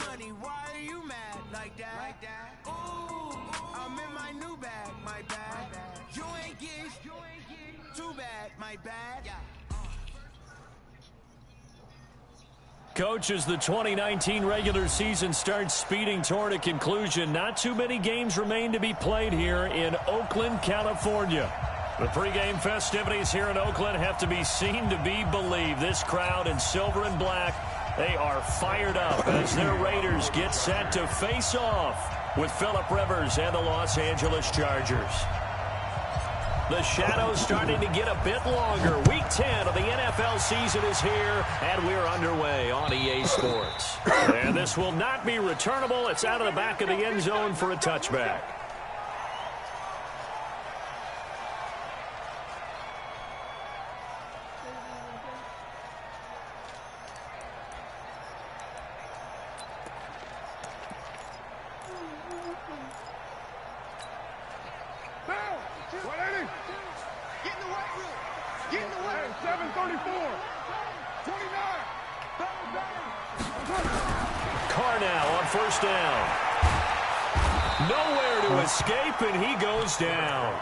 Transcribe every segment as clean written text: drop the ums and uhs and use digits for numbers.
money, why are you mad like that? Ooh, I'm in my new bag, my bad. You ain't get too bad, my bad. Coach, as the 2019 regular season starts speeding toward a conclusion, not too many games remain to be played here in Oakland, California. The pregame festivities here in Oakland have to be seen to be believed. This crowd in silver and black, they are fired up as their Raiders get set to face off with Phillip Rivers and the Los Angeles Chargers. The shadows starting to get a bit longer. Week 10 of the NFL season is here, and we're underway on EA Sports. And this will not be returnable. It's out of the back of the end zone for a touchback. First down. Nowhere to escape, and he goes down.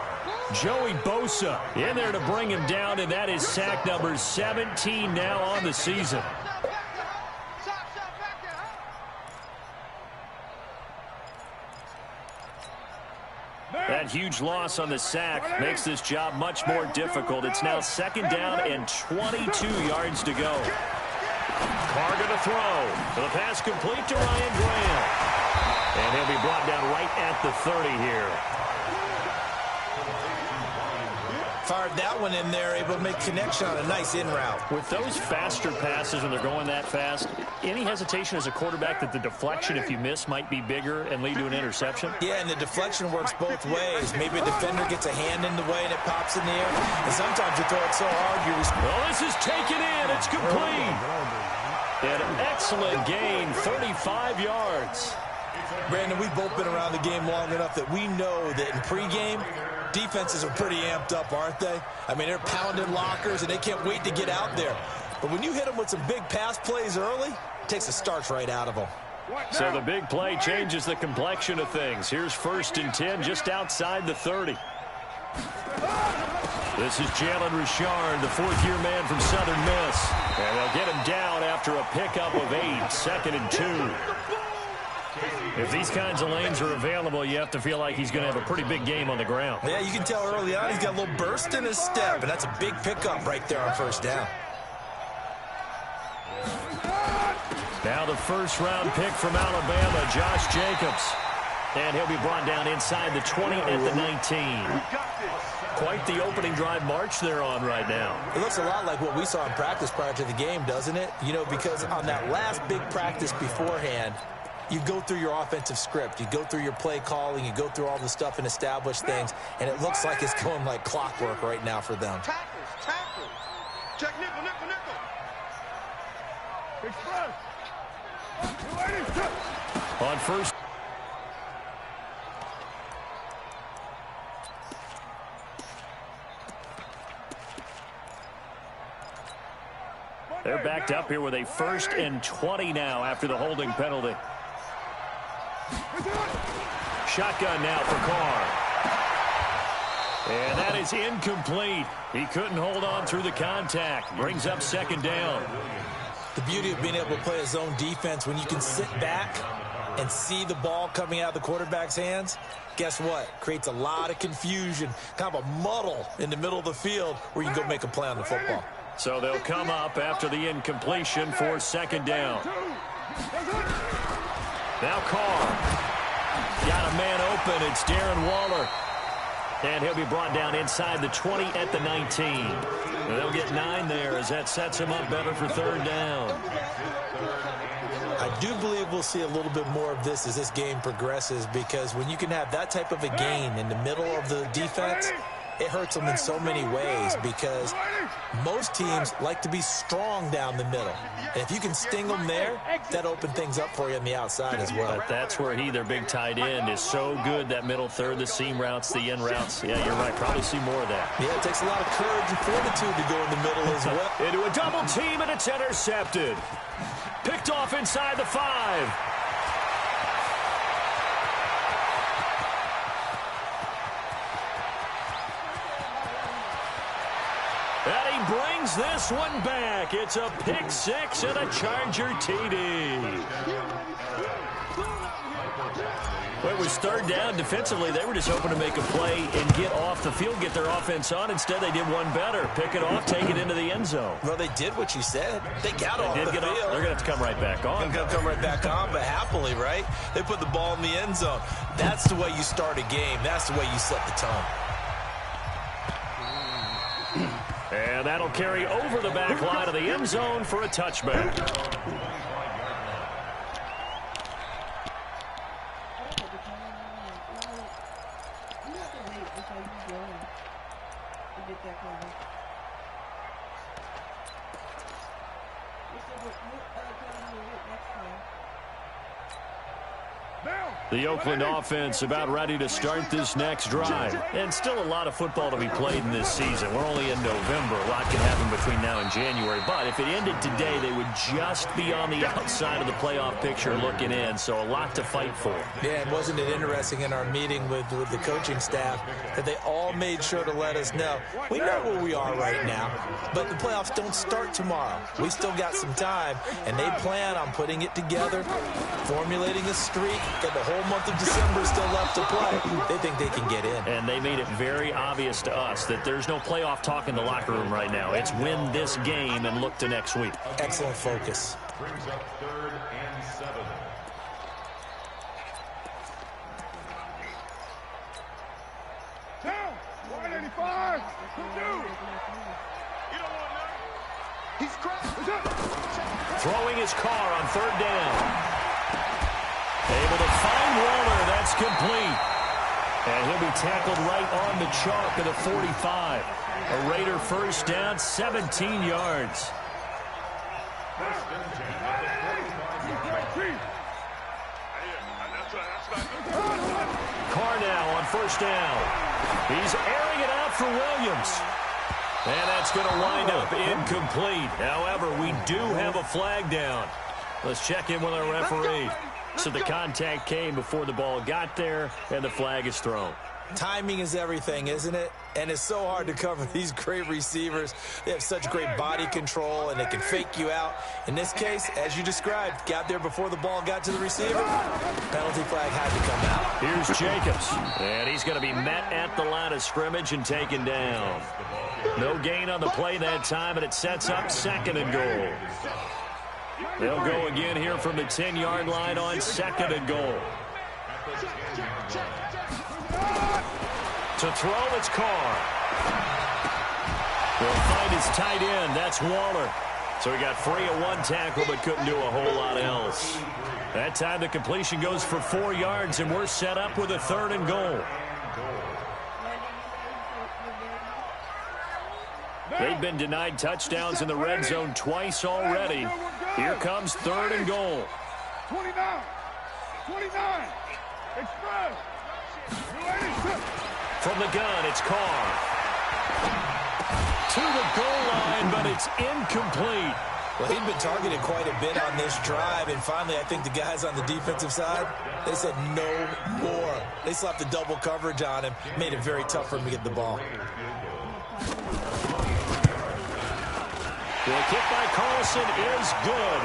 Joey Bosa in there to bring him down, and that is sack number 17 now on the season. That huge loss on the sack makes this job much more difficult. It's now second down and 22 yards to go. Carr going to throw. The pass complete to Ryan Graham. And he'll be brought down right at the 30 here. Fired that one in there, able to make connection on a nice in route. With those faster passes when they're going that fast, any hesitation as a quarterback that the deflection, if you miss, might be bigger and lead to an interception? Yeah, and the deflection works both ways. Maybe a defender gets a hand in the way and it pops in the air. And sometimes you throw it so hard, you well, this is taken in. It's complete. An excellent gain, 35 yards. Brandon, we've both been around the game long enough that we know that in pregame, defenses are pretty amped up, aren't they? I mean, they're pounding lockers, and they can't wait to get out there. But when you hit them with some big pass plays early, it takes the starch right out of them. So the big play changes the complexion of things. Here's 1st and 10 just outside the 30. This is Jalen Richard, the fourth-year man from Southern Miss. And they'll get him down after a pickup of 8, 2nd and 2. If these kinds of lanes are available, you have to feel like he's going to have a pretty big game on the ground. Yeah, you can tell early on he's got a little burst in his step, and that's a big pickup right there on 1st down. Now the first-round pick from Alabama, Josh Jacobs. And he'll be brought down inside the 20 at the 19. Quite the opening drive march they're on right now. It looks a lot like what we saw in practice prior to the game, doesn't it? You know, because on that last big practice beforehand, you go through your offensive script. You go through your play calling. You go through all the stuff and establish things. And it looks like it's going like clockwork right now for them. Tackles. Check nickel. Express. On first. They're backed up here with a 1st and 20 now after the holding penalty. Shotgun now for Carr. And that is incomplete. He couldn't hold on through the contact. Brings up 2nd down. The beauty of being able to play a zone defense, when you can sit back and see the ball coming out of the quarterback's hands, guess what? Creates a lot of confusion, kind of a muddle in the middle of the field where you can go make a play on the football. So they'll come up after the incompletion for 2nd down. Now Carr. Got a man open. It's Darren Waller. And he'll be brought down inside the 20 at the 19. And they'll get 9 there as that sets him up better for 3rd down. I do believe we'll see a little bit more of this as this game progresses, because when you can have that type of a gain in the middle of the defense, it hurts them in so many ways, because most teams like to be strong down the middle. And if you can sting them there, that opens things up for you on the outside as well. But that's where their big tight end, is so good, that middle third, the seam routes, the in routes. Yeah, you're right. Probably see more of that. Yeah, it takes a lot of courage and fortitude to go in the middle as well. Into a double team, and it's intercepted. Picked off inside the 5. brings this one back. It's a pick six and a Charger TD. Well, it was third down. Defensively, they were just hoping to make a play and get off the field, get their offense on. Instead, they did one better. Pick it off, take it into the end zone. Well, they did what you said. They got off the field. They're going to have to come right back on. They're going to come right back on, but happily, right? They put the ball in the end zone. That's the way you start a game. That's the way you set the tone. And that'll carry over the back line of the end zone for a touchback. The Oakland offense about ready to start this next drive. And still a lot of football to be played in this season. We're only in November. A lot can happen between now and January. But if it ended today, they would just be on the outside of the playoff picture looking in. So a lot to fight for. Yeah, and wasn't it interesting in our meeting with the coaching staff that they all made sure to let us know, we know where we are right now, but the playoffs don't start tomorrow. We still got some time, and they plan on putting it together, formulating a streak, got the whole month of December still left to play. They think they can get in. And they made it very obvious to us that there's no playoff talk in the locker room right now. It's win this game and look to next week. Excellent focus. Brings up 3rd and 7. Down. 185. He's crushed. Throwing his car on 3rd down. Able to find Waller. That's complete. And he'll be tackled right on the chalk of the 45. A Raider first down, 17 yards. Carr now on 1st down. He's airing it out for Williams. And that's going to wind up incomplete. However, we do have a flag down. Let's check in with our referee. So the contact came before the ball got there, and the flag is thrown. Timing is everything, isn't it? And it's so hard to cover these great receivers. They have such great body control, and they can fake you out. In this case, as you described, got there before the ball got to the receiver. Penalty flag had to come out. Here's Jacobs, and he's going to be met at the line of scrimmage and taken down. No gain on the play that time, and it sets up 2nd and goal. They'll go again here from the 10-yard line on 2nd and goal. To throw, it's Carr. They'll find his tight end. That's Waller. So he got free of one tackle but couldn't do a whole lot else. That time the completion goes for 4 yards, and we're set up with a 3rd and goal. They've been denied touchdowns in the red zone twice already. Here comes 3rd and goal. 29. Express. From the gun, it's Carr. To the goal line, but it's incomplete. Well, he'd been targeted quite a bit on this drive, and finally I think the guys on the defensive side, they said no more. They slapped the double coverage on him, made it very tough for him to get the ball. The kick by Carlson is good.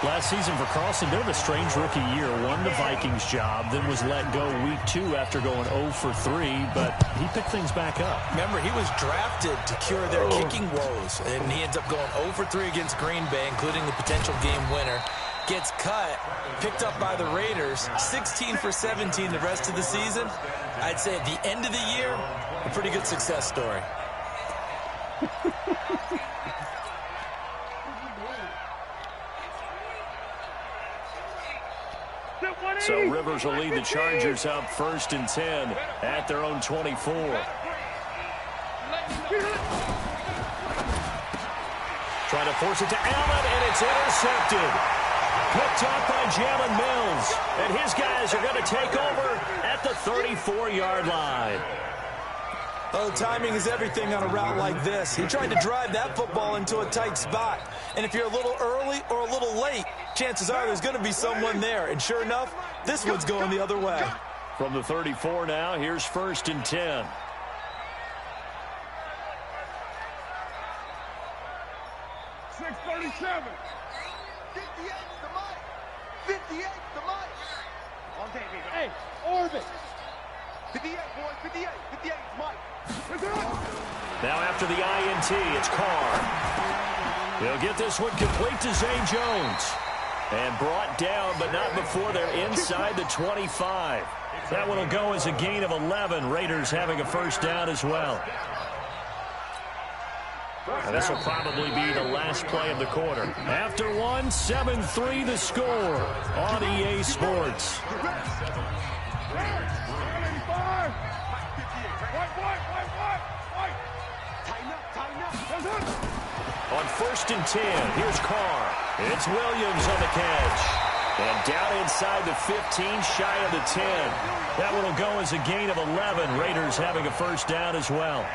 Last season for Carlson, bit of a strange rookie year. Won the Vikings job, then was let go week 2 after going 0 for 3, but he picked things back up. Remember, he was drafted to cure their kicking woes, and he ends up going 0 for 3 against Green Bay, including the potential game winner. Gets cut, picked up by the Raiders, 16 for 17 the rest of the season. I'd say at the end of the year, a pretty good success story. So Rivers will lead the Chargers up 1st and 10 at their own 24. Trying to force it to Allen, and it's intercepted. Picked off by Jalen Mills. And his guys are going to take over at the 34-yard line. Oh, timing is everything on a route like this. He tried to drive that football into a tight spot. And if you're a little early or a little late, chances are there's going to be someone there. And sure enough, this one's going the other way. From the 34 now, here's 1st and 10. 57. 58 to Mike. 58 to Mike. On day, baby. Hey, orbit. 58, boys. 58. 58 to Mike. Now after the INT, it's Carr. He'll get this one complete to Zay Jones. And brought down, but not before they're inside the 25. That one will go as a gain of 11. Raiders having a first down as well. And this will probably be the last play of the quarter. After one, 7-3 the score on EA Sports. On 1st and 10, here's Carr. It's Williams on the catch. And down inside the 15, shy of the 10. That one will go as a gain of 11. Raiders having a first down as well.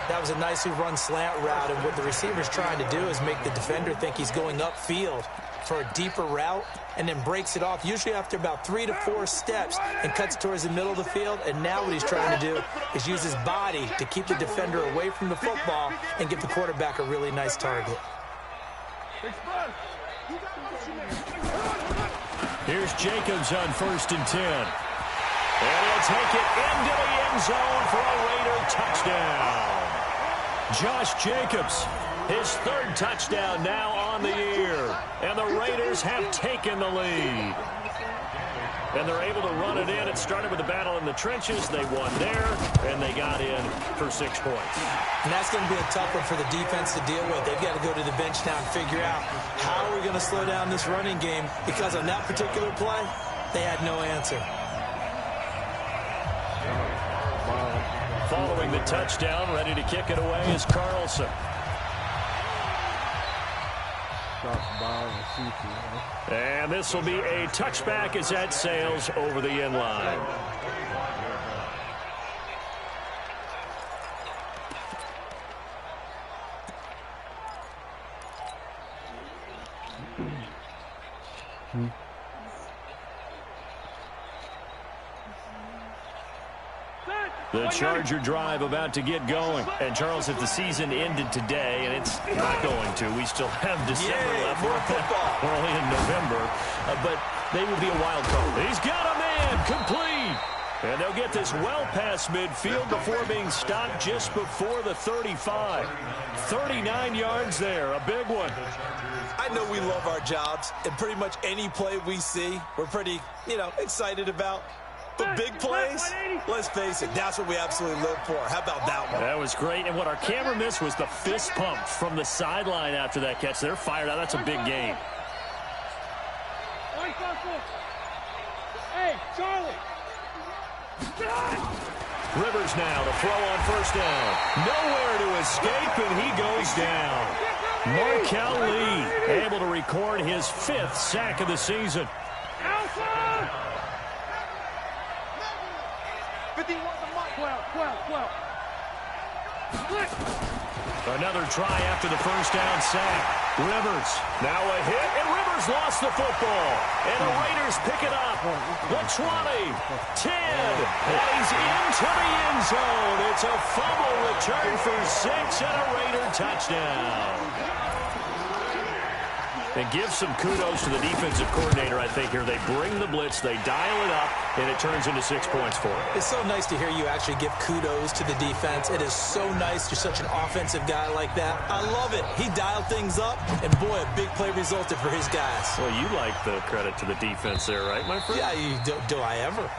That was a nicely run slant route, and what the receiver's trying to do is make the defender think he's going upfield for a deeper route, and then breaks it off, usually after about 3 to 4 steps, and cuts towards the middle of the field. And now what he's trying to do is use his body to keep the defender away from the football and give the quarterback a really nice target. Here's Jacobs on 1st and 10. And he'll take it into the end zone for a Raider touchdown. Josh Jacobs, his 3rd touchdown now on the year. And the Raiders have taken the lead. And they're able to run it in. It started with a battle in the trenches. They won there, and they got in for 6 points. And that's going to be a tough one for the defense to deal with. They've got to go to the bench now and figure out how are we going to slow down this running game, because on that particular play, they had no answer. Following the touchdown, ready to kick it away is Carlson. And this will be a touchback as that sails over the end line. The Charger drive about to get going. And, Charles, if the season ended today, and it's not going to, we still have December left. More football. We're only in November. But they will be a wild card. He's got a man complete. And they'll get this well past midfield before being stopped just before the 35. 39 yards there, a big one. I know we love our jobs, and pretty much any play we see, we're pretty, excited about. But big plays, let's face it, that's what we absolutely live for. How about that one? That was great. And what our camera missed was the fist pump from the sideline after that catch. They're fired out. That's a big game. Hey, Charlie. Rivers now to throw on 1st down. Nowhere to escape, and he goes down. Markel Lee able to record his 5th sack of the season. Another try after the 1st down sack. Rivers now a hit, and Rivers lost the football. And the Raiders pick it up. The 20, 10, and he's into the end zone. It's a fumble return for 6 and a Raider touchdown. And give some kudos to the defensive coordinator, I think, here. They bring the blitz, they dial it up, and it turns into 6 points for them. It's so nice to hear you actually give kudos to the defense. It is so nice. You're such an offensive guy like that. I love it. He dialed things up, and boy, a big play resulted for his guys. Well, you like the credit to the defense there, right, my friend? Yeah, do I ever?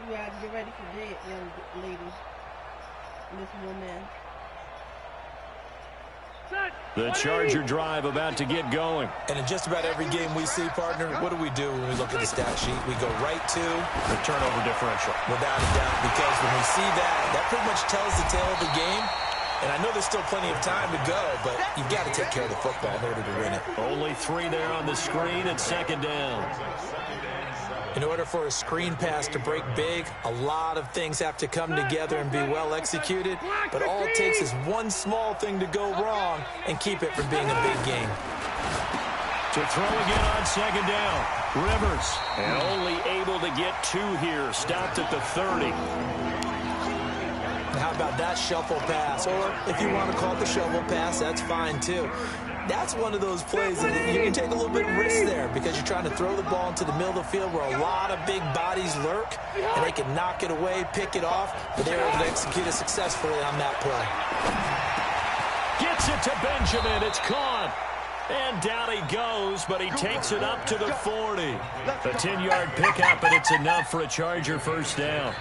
You guys get ready for that, young lady. This woman. The Charger drive about to get going. And in just about every game we see, partner, what do when we look at the stat sheet? We go right to the turnover differential. Without a doubt, because when we see that pretty much tells the tale of the game. And I know there's still plenty of time to go, but you've got to take care of the football in order to win it. Only 3 there on the screen at 2nd down. In order for a screen pass to break big, a lot of things have to come together and be well executed, but all it takes is one small thing to go wrong and keep it from being a big game. To throw again on second down, Rivers, and only able to get 2 here, stopped at the 30. How about that shuffle pass? Or if you want to call it the shovel pass, that's fine too. That's one of those plays that you can take a little bit of risk there because you're trying to throw the ball into the middle of the field where a lot of big bodies lurk, and they can knock it away, pick it off, but they're able to execute it successfully on that play. Gets it to Benjamin. It's caught. And down he goes, but he takes it up to the 40. A 10-yard pickup, and it's enough for a Charger first down.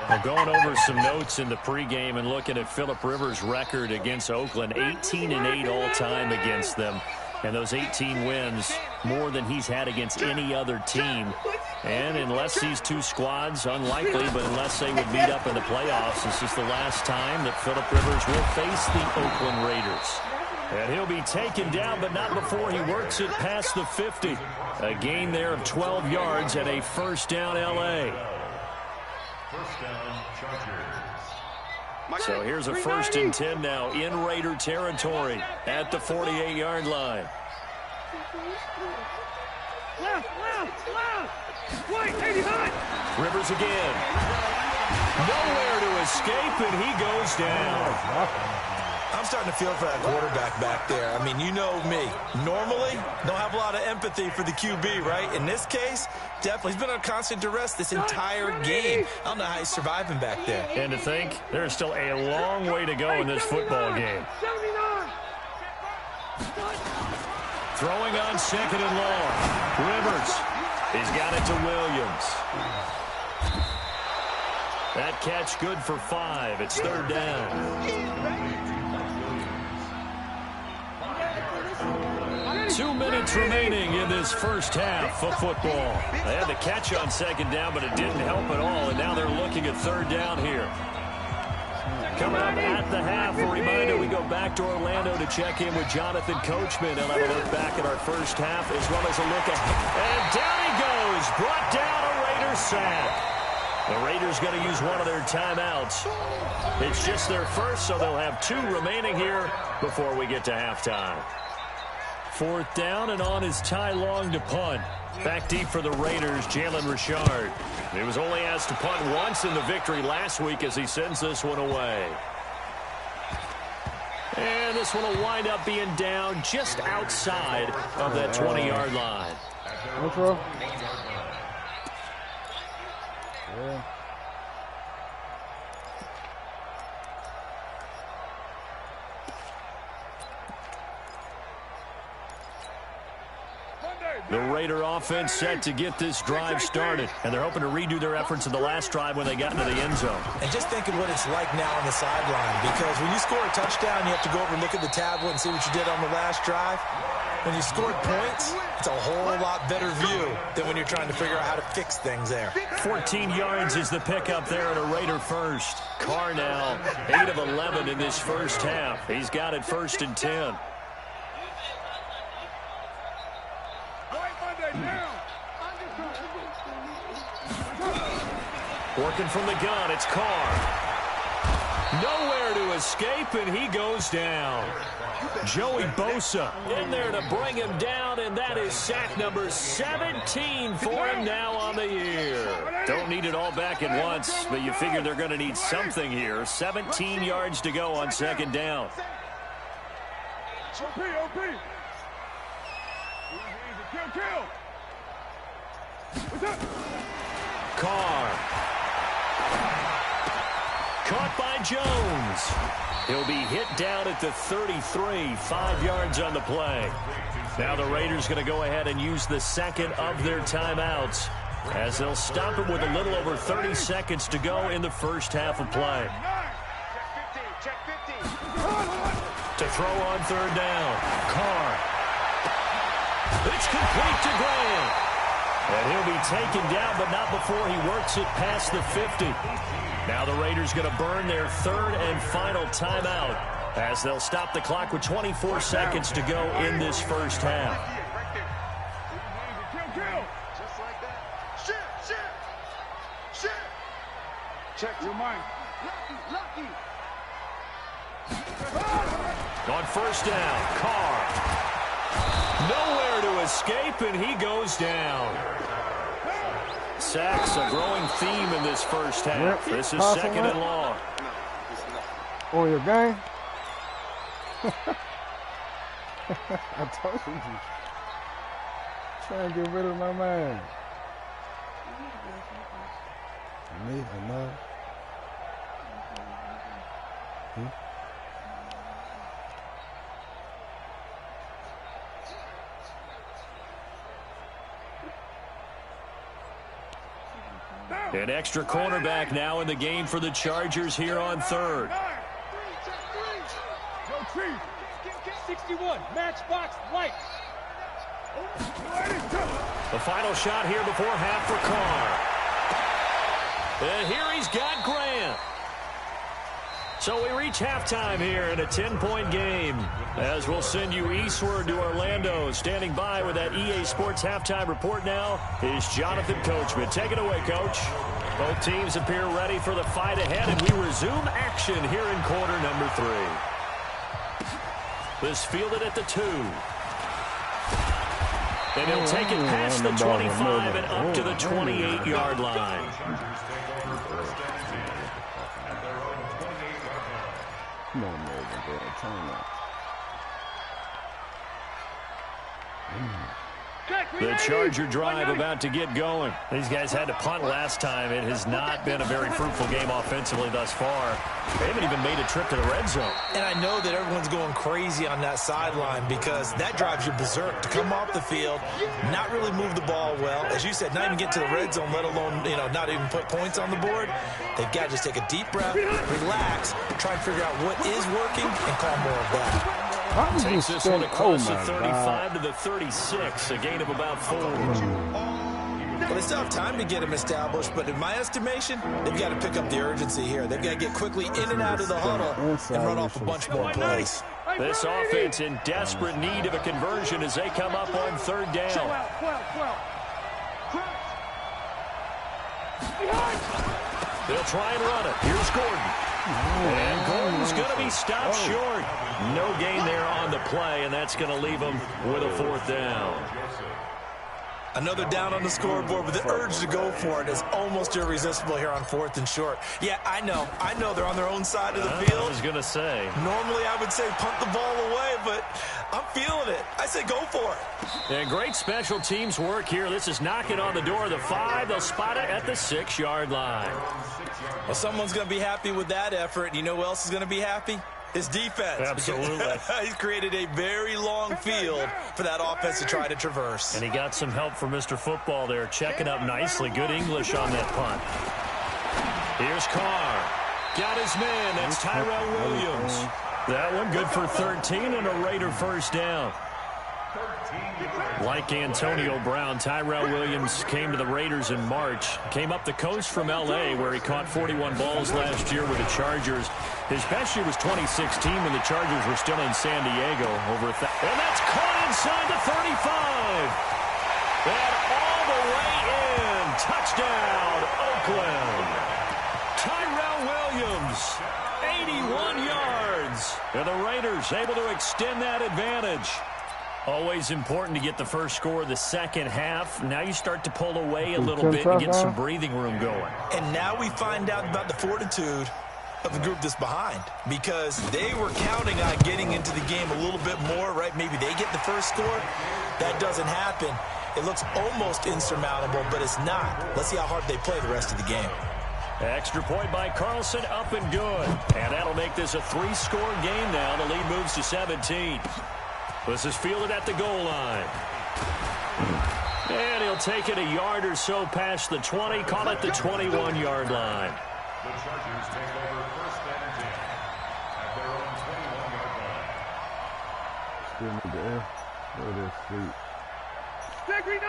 Well, going over some notes in the pregame and looking at Phillip Rivers' record against Oakland, 18-8 all-time against them. And those 18 wins, more than he's had against any other team. And unless these two squads, unlikely, but unless they would meet up in the playoffs, this is the last time that Phillip Rivers will face the Oakland Raiders. And he'll be taken down, but not before he works it past the 50. A gain there of 12 yards and a first down L.A. First down, Chargers. So here's a 1st and 10 now in Raider territory at the 48-yard line. Rivers again. Nowhere to escape, and he goes down. I'm starting to feel for that quarterback back there. I mean, you know me. Normally, don't have a lot of empathy for the QB, right? In this case, definitely. He's been under constant duress this entire game. I don't know how he's surviving back there. And to think, there's still a long way to go in this football game. Throwing on 2nd and long. Rivers. He's got it to Williams. That catch good for 5. It's 3rd down. 2 minutes remaining in this first half of football. They had the catch on 2nd down, but it didn't help at all, and now they're looking at 3rd down here. Coming up at the half, a reminder, we go back to Orlando to check in with Jonathan Coachman. He'll have a look back at our first half as well as a look at... And down he goes, brought down a Raider sack. The Raiders going to use one of their timeouts. It's just their first, so they'll have 2 remaining here before we get to halftime. 4th down, and on is Ty Long to punt. Back deep for the Raiders, Jalen Richard. He was only asked to punt once in the victory last week as he sends this one away. And this one will wind up being down just outside of that 20-yard line. Yeah. The Raider offense set to get this drive started, and they're hoping to redo their efforts in the last drive when they got into the end zone. And just think of what it's like now on the sideline, because when you score a touchdown, you have to go over and look at the tablet and see what you did on the last drive. When you scored points, it's a whole lot better view than when you're trying to figure out how to fix things there. 14 yards is the pickup there at a Raider first. Carr now 8 of 11 in this first half. He's got it 1st and 10. Working from the gun, it's Carr. Nowhere to escape, and he goes down. Joey Bosa in there to bring him down, and that is sack number 17 for him now on the year. Don't need it all back at once, but you figure they're going to need something here. 17 yards to go on 2nd down. Carr. Caught by Jones. He'll be hit down at the 33, 5 yards on the play. Now the Raiders going to go ahead and use the second of their timeouts as they'll stop it with a little over 30 seconds to go in the first half of play. To throw on 3rd down, Carr. It's complete to Graham. And he'll be taken down, but not before he works it past the 50. Now the Raiders going to burn their 3rd and final timeout as they'll stop the clock with 24 seconds to go in this first half. On first down, Carr. Nowhere to escape, and he goes down. Sacks, a growing theme in this first half. Yep. This is second and long. On your game? I told you. Trying to get rid of my man. Me, enough. An extra cornerback now in the game for the Chargers here on third. 61, matchbox light. The final shot here before half for Carr. And here he's got Grant. So we reach halftime here in a 10-point game. As we'll send you eastward to Orlando. Standing by with that EA Sports halftime report now is Jonathan Coachman. Take it away, Coach. Both teams appear ready for the fight ahead, and we resume action here in quarter number 3. This fielded at the 2. And he'll take it past the 25 and up to the 28-yard line. Come on, Morgan, bro. Turn up. The Charger drive about to get going. These guys had to punt last time. It has not been a very fruitful game offensively thus far. They haven't even made a trip to the red zone. And I know that everyone's going crazy on that sideline because that drives you berserk to come off the field, not really move the ball well. As you said, not even get to the red zone, let alone, not even put points on the board. They've got to just take a deep breath, relax, try and figure out what is working, and call more of that. Takes this one across the 35 to the 36, a gain of about 4. Well, they still have time to get him established, but in my estimation, they've got to pick up the urgency here. They've got to get quickly in and out of the huddle and run off a bunch more plays. This offense in desperate need of a conversion as they come up on third down. They'll try and run it. Here's Gordon. And Gordon's going to be stopped short. No gain there on the play, and that's going to leave him with a 4th down. Another down on the scoreboard, but the urge to go for it is almost irresistible here on 4th and short. Yeah, I know they're on their own side of the field. I was going to say. Normally I would say punt the ball away, but I'm feeling it. I say go for it. And great special teams work here. This is knocking on the door of the 5. They'll spot it at the 6-yard line. Well, someone's going to be happy with that effort. And you know who else is going to be happy? His defense. Absolutely. He's created a very long field for that offense to try to traverse. And he got some help from Mr. Football there, checking up nicely. Good English on that punt. Here's Carr. Got his man. That's Tyrell Williams. That one good for 13 and a Raider first down. Like Antonio Brown, Tyrell Williams came to the Raiders in March. Came up the coast from L.A., where he caught 41 balls last year with the Chargers. His best year was 2016 when the Chargers were still in San Diego. And that's caught inside the 35. And all the way in. Touchdown, Oakland. Tyrell Williams, 81 yards. And the Raiders able to extend that advantage. Always important to get the first score of the second half. Now you start to pull away a little bit and get some breathing room going. And now we find out about the fortitude of the group that's behind, because they were counting on getting into the game a little bit more, right? Maybe they get the first score. That doesn't happen. It looks almost insurmountable, but it's not. Let's see how hard they play the rest of the game. Extra point by Carlson, up and good. And that'll make this a 3-score game now. The lead moves to 17. This is fielded at the goal line. And he'll take it a yard or so past the 20, call it the 21-yard line. The Chargers take over first and 10 at their own 21-yard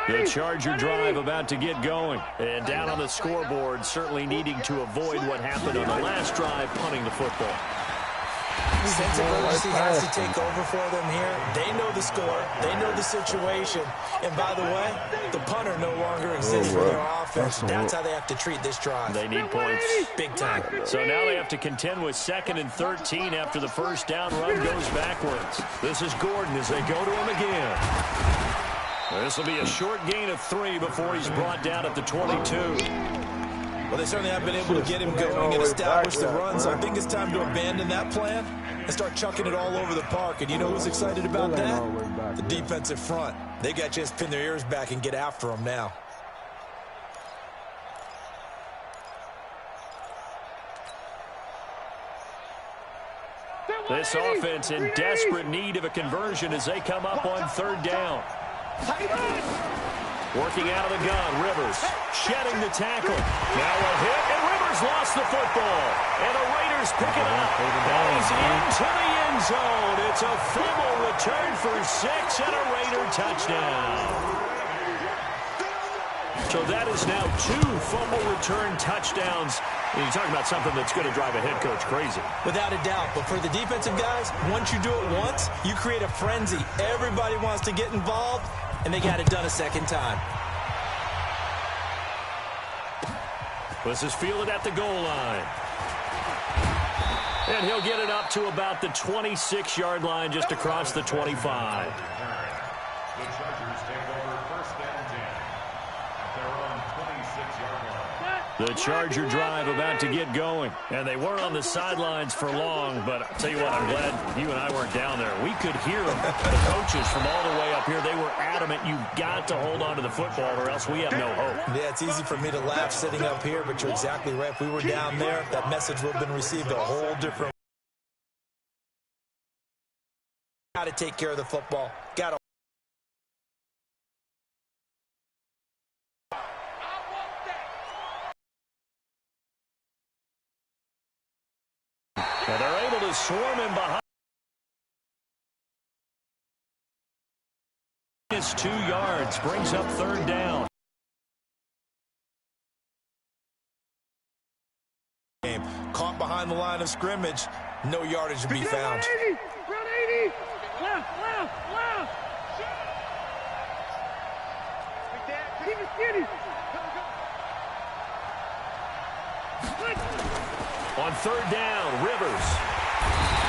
line. The Charger drive about to get going. And down on the scoreboard, certainly needing to avoid what happened on the last drive, punting the football. Sense of urgency has to take over for them here. They know the score. They know the situation. And by the way, the punter no longer exists for their offense. That's how they have to treat this drive. They need points. Big time. So now they have to contend with 2nd and 13 after the first down run goes backwards. This is Gordon as they go to him again. This will be a short gain of 3 before he's brought down at the 22. Well, they certainly have been able to get him going and establish the run, so I think it's time to abandon that plan and start chucking it all over the park. And you know who's excited about that? The defensive front. They got to just pin their ears back and get after him now. This offense in desperate need of a conversion as they come up on 3rd down. Working out of the gun, Rivers shedding the tackle. Now a hit, and Rivers lost the football. And the Raiders pick it up. And he's into the end zone. It's a fumble return for 6 and a Raider touchdown. So that is now 2 fumble return touchdowns. And you're talking about something that's going to drive a head coach crazy. Without a doubt. But for the defensive guys, once you do it once, you create a frenzy. Everybody wants to get involved, and they got it done a second time. This is fielded at the goal line. And he'll get it up to about the 26-yard line, just across the 25. The Chargers take over 1st and 10 at their own 26-yard line. The Charger drive about to get going. And they weren't on the sidelines for long, but I'll tell you what, I'm glad you and I weren't down there. We could hear them, the coaches from all the way up here. They were adamant, you've got to hold on to the football or else we have no hope. Yeah, it's easy for me to laugh sitting up here, but you're exactly right. If we were down there, that message would have been received a whole different way. Got to take care of the football. Got to. And they're able to swarm him behind. It's 2 yards, brings up 3rd down. Caught behind the line of scrimmage. No yardage to be found. Run 80. Left. Keep it skinny. On 3rd down, Rivers.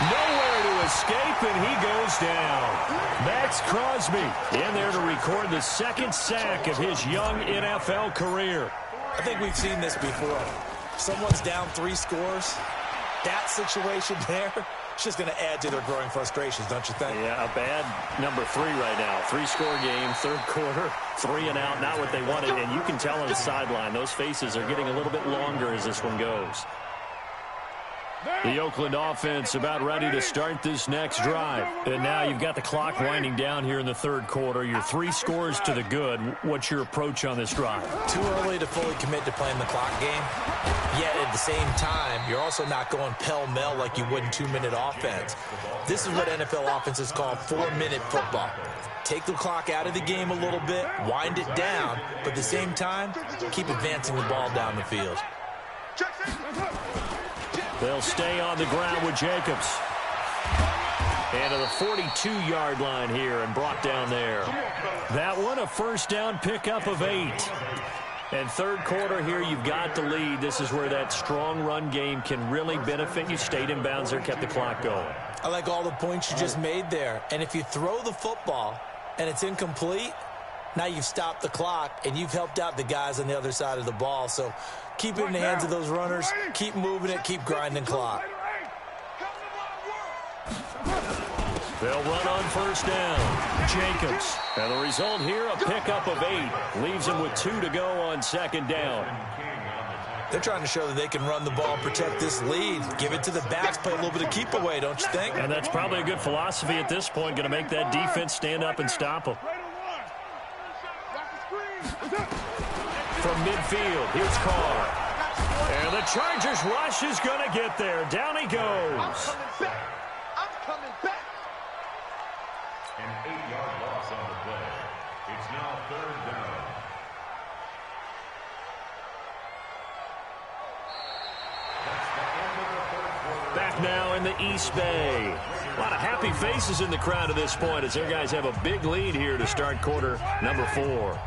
Nowhere to escape, and he goes down. Max Crosby in there to record the 2nd sack of his young NFL career. I think we've seen this before. Someone's down 3 scores. That situation there, it's just going to add to their growing frustrations, don't you think? Yeah, a bad number 3 right now. 3-score game, 3rd quarter, 3 and out, not what they wanted. And you can tell on the sideline, those faces are getting a little bit longer as this one goes. The Oakland offense about ready to start this next drive. And now you've got the clock winding down here in the 3rd quarter. You're 3 scores to the good. What's your approach on this drive? Too early to fully commit to playing the clock game. Yet at the same time, you're also not going pell-mell like you would in 2-minute offense. This is what NFL offenses call 4-minute football. Take the clock out of the game a little bit, wind it down, but at the same time, keep advancing the ball down the field. They'll stay on the ground with Jacobs. And to the 42-yard line here and brought down there. That one, a 1st down pickup of 8. And 3rd quarter here, you've got the lead. This is where that strong run game can really benefit you. Stayed in bounds there, kept the clock going. I like all the points you just made there. And if you throw the football and it's incomplete, now you've stopped the clock and you've helped out the guys on the other side of the ball. So keep it in the hands of those runners. Keep moving it. Keep grinding clock. They'll run on 1st down. Jacobs. And the result here, a pickup of 8. Leaves him with 2 to go on 2nd down. They're trying to show that they can run the ball, protect this lead. Give it to the backs, play a little bit of keep away, don't you think? And that's probably a good philosophy at this point. Going to make that defense stand up and stop them. From midfield, here's Carr. And the Chargers rush is going to get there. Down he goes. I'm coming back. An 8-yard loss on the play. It's now 3rd down. That's the end of the 3rd quarter. Back back now in the East Bay. A lot of happy faces in the crowd at this point as their guys have a big lead here to start quarter number 4.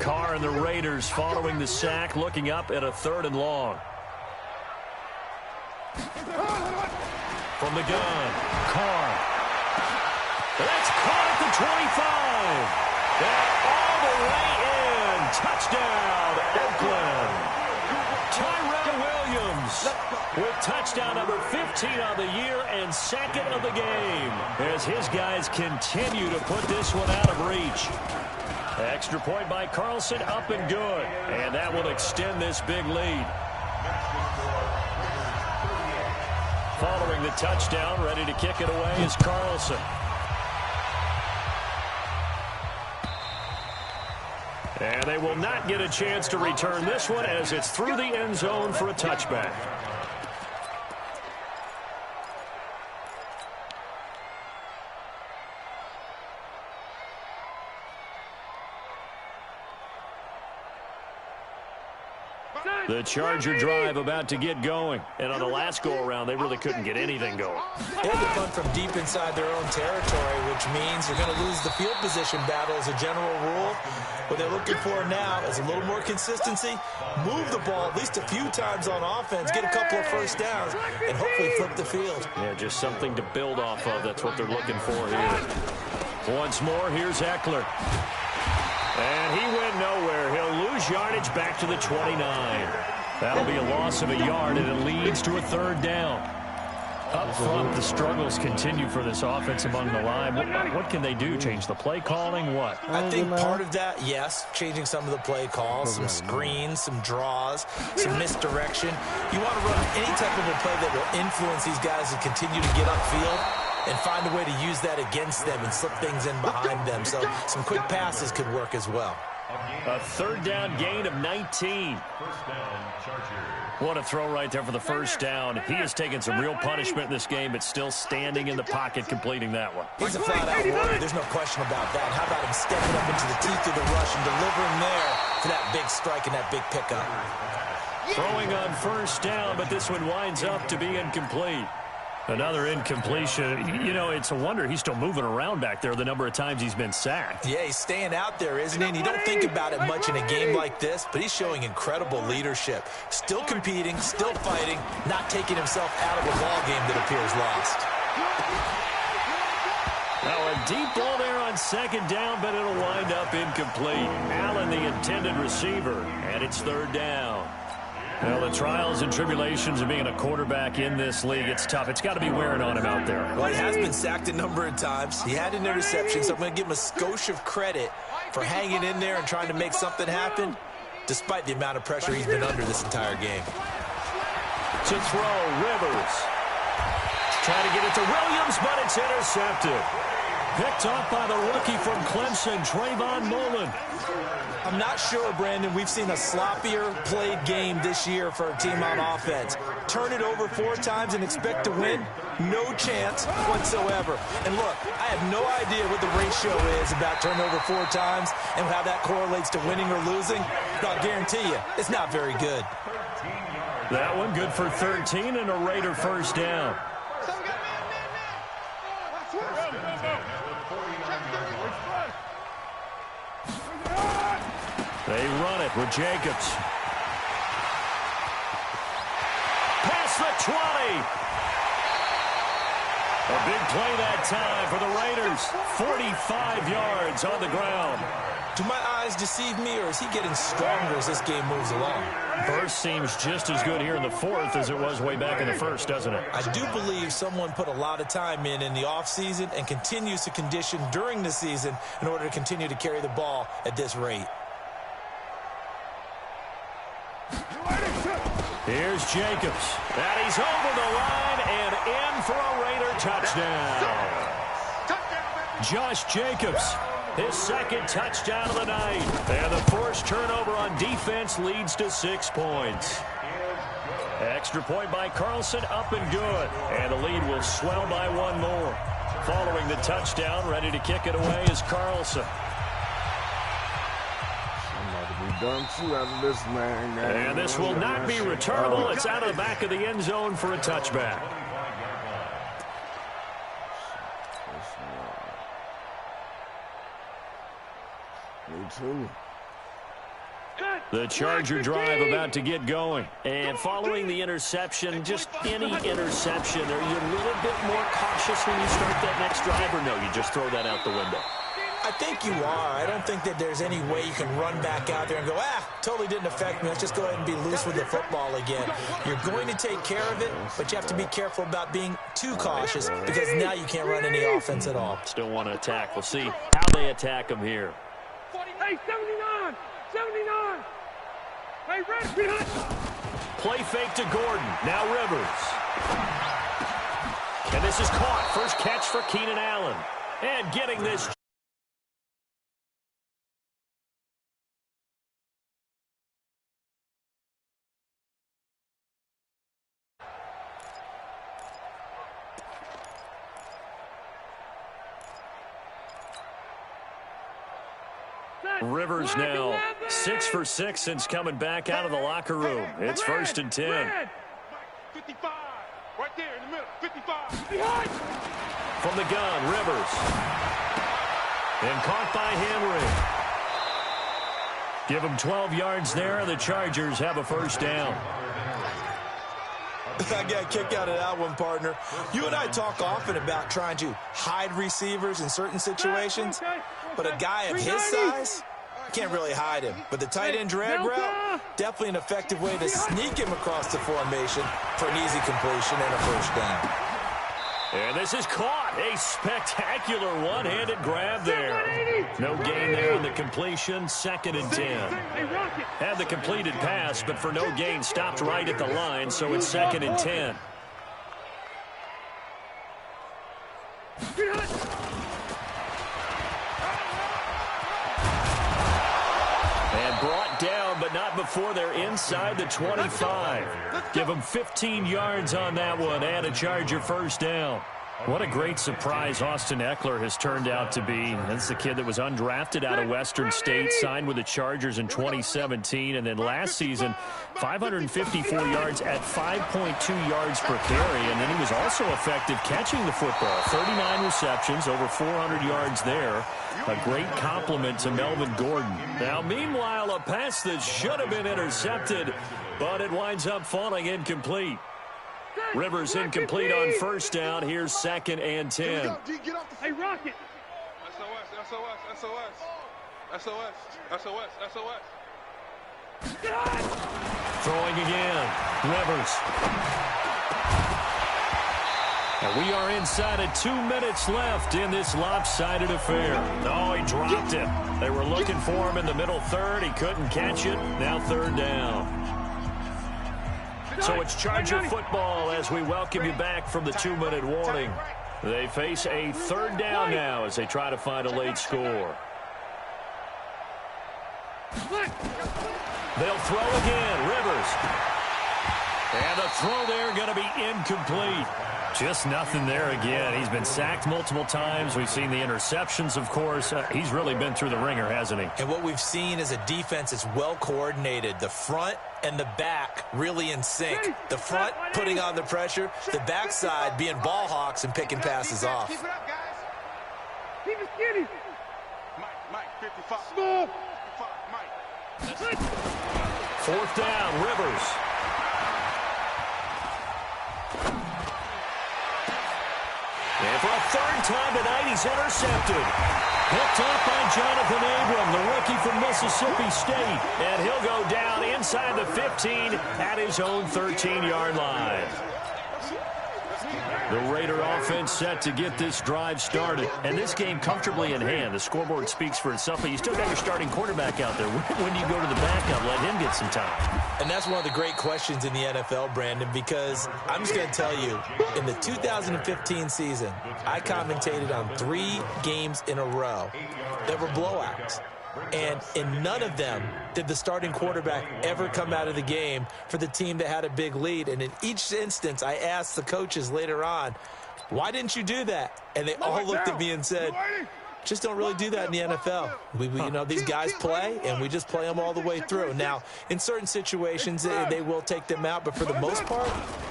Carr and the Raiders following the sack, looking up at a 3rd and long. From the gun, Carr. That's caught at the 25. And all the way in. Touchdown, Oakland. Tyrell Williams with touchdown number 15 on the year and 2nd of the game as his guys continue to put this one out of reach. Extra point by Carlson, up and good. And that will extend this big lead. Following the touchdown, ready to kick it away is Carlson. And they will not get a chance to return this one as it's through the end zone for a touchback. The Charger drive about to get going. And on the last go-around, they really couldn't get anything going. They had to punt from deep inside their own territory, which means you're going to lose the field position battle as a general rule. What they're looking for now is a little more consistency, move the ball at least a few times on offense, get a couple of first downs, and hopefully flip the field. Yeah, just something to build off of. That's what they're looking for here. Once more, here's Eckler. And he went nowhere. He'll lose yardage back to the 29. That'll be a loss of a yard, and it leads to a 3rd down. Up front, the struggles continue for this offense among the line. What can they do? Change the play calling? What? I think part of that, yes, changing some of the play calls, some screens, some draws, some misdirection. You want to run any type of a play that will influence these guys to continue to get upfield and find a way to use that against them and slip things in behind them. So some quick passes could work as well. A 3rd down gain of 19. What a throw right there for the first down. He has taken some real punishment in this game, but still standing in the pocket completing that one. He's a flat-out warrior. There's no question about that. How about him stepping up into the teeth of the rush and delivering there for that big strike and that big pickup. Throwing on 1st down, but this one winds up to be incomplete. Another incompletion. You know, it's a wonder he's still moving around back there the number of times he's been sacked. Yeah, he's staying out there, isn't he? And you don't think about it much in a game like this, but he's showing incredible leadership. Still competing, still fighting, not taking himself out of a ball game that appears lost. Now a deep ball there on 2nd down, but it'll wind up incomplete. Allen, the intended receiver, and it's 3rd down. Well, the trials and tribulations of being a quarterback in this league, it's tough. It's got to be wearing on him out there. Well, he has been sacked a number of times. He had an interception, so I'm going to give him a skosh of credit for hanging in there and trying to make something happen, despite the amount of pressure he's been under this entire game. To throw, Rivers. Trying to get it to Williams, but it's intercepted. Picked off by the rookie from Clemson, Trayvon Mullen. I'm not sure, Brandon, we've seen a sloppier played game this year for a team on offense. Turn it over 4 times and expect to win? No chance whatsoever. And look, I have no idea what the ratio is about turnover 4 times and how that correlates to winning or losing, but I'll guarantee you, it's not very good. That one good for 13 and a Raider 1st down. They run it with Jacobs. Past the 20. A big play that time for the Raiders. 45 yards on the ground. Do my eyes deceive me, or is he getting stronger as this game moves along? Burst seems just as good here in the 4th as it was way back in the 1st, doesn't it? I do believe someone put a lot of time in the offseason and continues to condition during the season in order to continue to carry the ball at this rate. Here's Jacobs. And he's over the line and in for a Raider touchdown. Josh Jacobs, his 2nd touchdown of the night. And the forced turnover on defense leads to 6 points. Extra point by Carlson, up and good. And the lead will swell by 1 more. Following the touchdown, ready to kick it away is Carlson. Done too out of this, man. And this will not be returnable. It's out of the back of the end zone for a touchback. too. The Charger drive about to get going. And following the interception, just any interception, are you a little bit more cautious when you start that next drive, or no, you just throw that out the window? I think you are. I don't think that there's any way you can run back out there and go, totally didn't affect me. Let's just go ahead and be loose with the football again. You're going to take care of it, but you have to be careful about being too cautious because now you can't run any offense at all. Still want to attack. We'll see how they attack them here. Hey, 79! 79! Hey, Red, play fake to Gordon. Now Rivers. And this is caught. First catch for Keenan Allen. And getting this. Rivers now 6 for 6 since coming back out of the locker room. It's 1st and 10. 55, right there in the middle, 55. From the gun, Rivers. And caught by Henry. Give him 12 yards there, and the Chargers have a 1st down. I got a kick out of that one, partner. You and I talk often about trying to hide receivers in certain situations, but a guy of his size can't really hide him. But the tight end drag route, definitely an effective way to sneak him across the formation for an easy completion and a 1st down. And this is caught. A spectacular one-handed grab there. No gain there on the completion. 2nd and 10. Had the completed pass, but for no gain, stopped right at the line, so it's 2nd and 10. And brought down, but not before they're inside the 25. Give them 15 yards on that one and a Charger 1st down. What a great surprise Austin Eckler has turned out to be. That's the kid that was undrafted out of Western State, signed with the Chargers in 2017, and then last season, 554 yards at 5.2 yards per carry, and then he was also effective catching the football. 39 receptions, over 400 yards there. A great compliment to Melvin Gordon. Now, meanwhile, a pass that should have been intercepted, but it winds up falling incomplete. Rivers incomplete on 1st down. Here's 2nd and 10. Hey, Rocket. SOS, SOS, SOS. SOS, SOS, SOS. Throwing again. Rivers. And we are inside of 2 minutes left in this lopsided affair. Oh, he dropped it. They were looking for him in the middle 3rd. He couldn't catch it. Now 3rd down. So it's Charger football as we welcome you back from the 2-minute warning. They face a 3rd down now as they try to find a late score. They'll throw again. Rivers. And a throw there going to be incomplete. Just nothing there again. He's been sacked multiple times. We've seen the interceptions, of course. He's really been through the ringer, hasn't he? And what we've seen is a defense that's well coordinated. The front and the back really in sync. The front putting on the pressure, the backside being ball hawks and picking passes off. Keep it up, guys. Keep it skinny. Mike, 55. Small. 55, Mike. 4th down, Rivers. And for a 3rd time tonight, he's intercepted. Picked up by Jonathan Abram, the rookie from Mississippi State. And he'll go down inside the 15 at his own 13-yard line. The Raider offense set to get this drive started. And this game comfortably in hand. The scoreboard speaks for itself, but you still got your starting quarterback out there. When do you go to the backup, let him get some time? And that's one of the great questions in the NFL, Brandon, because I'm just going to tell you, in the 2015 season, I commentated on 3 games in a row that were blowouts. And in none of them did the starting quarterback ever come out of the game for the team that had a big lead. And in each instance, I asked the coaches later on, why didn't you do that? And they all looked at me and said, just don't really do that in the NFL. You know, these guys play, and we just play them all the way through. Now, in certain situations, they will take them out, but for the most part,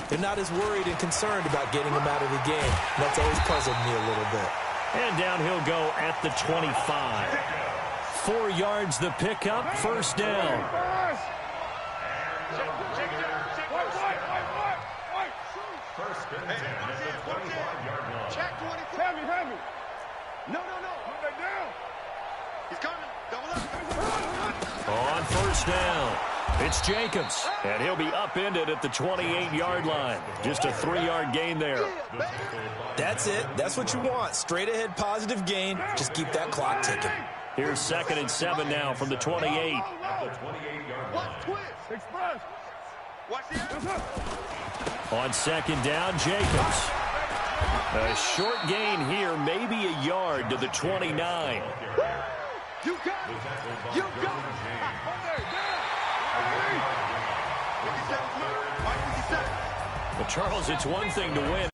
they're not as worried and concerned about getting them out of the game. And that's always puzzled me a little bit. And down he'll go at the 25. 4 yards the pickup, first down. First and 10 at the 25-yard line. Check 24. Have me. No. Move that down. He's coming. Double up. On first down, it's Jacobs, and he'll be upended at the 28-yard line. Just a 3-yard gain there. That's it. That's what you want. Straight ahead positive gain. Just keep that clock ticking. Here's 2nd and 7 now from the 28. At the 28-yard line. Express. Watch the On 2nd down, Jacobs. A short gain here, maybe a yard to the 29. You got it. You got it. Well, Charles, it's one thing to win.